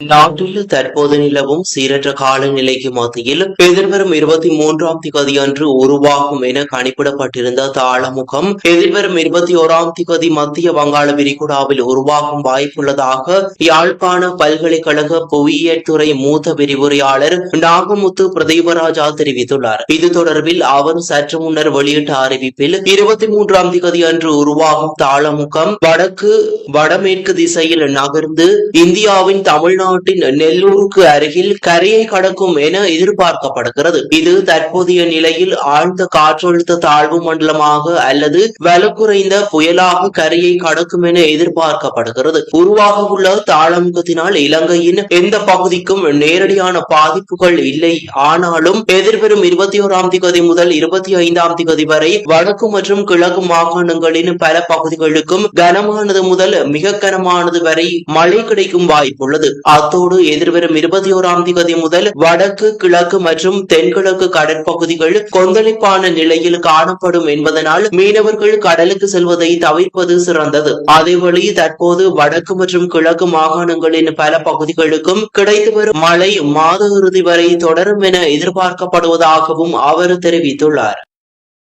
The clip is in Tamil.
நாட்டில் தற்போது நிலவும் சீரற்ற காலநிலைக்கு மத்தியில் எதிர்வரும் 23ஆம் திகதி அன்று உருவாகும் என கணிப்பிடப்பட்டிருந்த தாளமுகம் எதிர்வரும் 21ஆம் திகதி மத்திய வங்காள விரிகுடாவில் உருவாகும் வாய்ப்புள்ளதாக யாழ்ப்பாண பல்கலைக்கழக புவியியல் துறை மூத்த விரிவுரையாளர் நாகமுத்து பிரதீபராஜா தெரிவித்துள்ளார். இது தொடர்பில் அவர் சற்று முன்னர் வெளியிட்ட அறிவிப்பில் 23ஆம் திகதி அன்று உருவாகும் தாளமுகம் வடமேற்கு திசையில் நகர்ந்து இந்தியாவின் தமிழ்நாட்டின் நெல்லூருக்கு அருகில் கரையை கடக்கும் என எதிர்பார்க்கப்படுகிறது. இது தற்போதைய நிலையில் ஆழ்ந்த காற்றழுத்த தாழ்வு மண்டலமாக அல்லது வலுக்குறைந்த புயலாக கரையை கடக்கும் என எதிர்பார்க்கப்படுகிறது. உருவாக உள்ள தாளமுகத்தினால் இலங்கையின் எந்த பகுதிக்கும் நேரடியான பாதிப்புகள் இல்லை. ஆனாலும் எதிர்வரும் 21ஆம் திகதி முதல் 25ஆம் திகதி வரை வடக்கு மற்றும் கிழக்கு மாகாணங்களின் பல பகுதிகளுக்கும் கனமானது முதல் மிக கனமானது வரை மழை கிடைக்கும் வாய்ப்புள்ளது. அத்தோடு எதிர்வரும் 21ஆம் திகதி முதல் வடக்கு கிழக்கு மற்றும் தென்கிழக்கு கடற்பகுதிகள் கொந்தளிப்பான நிலையில் காணப்படும் என்பதனால் மீனவர்கள் கடலுக்கு செல்வதை தவிர்ப்பது சிறந்தது. அதேவழி தற்போது வடக்கு மற்றும் கிழக்கு மாகாணங்களின் பல பகுதிகளுக்கும் கிடைத்து வரும் மழை மாத இறுதி வரை தொடரும் என எதிர்பார்க்கப்படுவதாகவும் அவர் தெரிவித்துள்ளார்.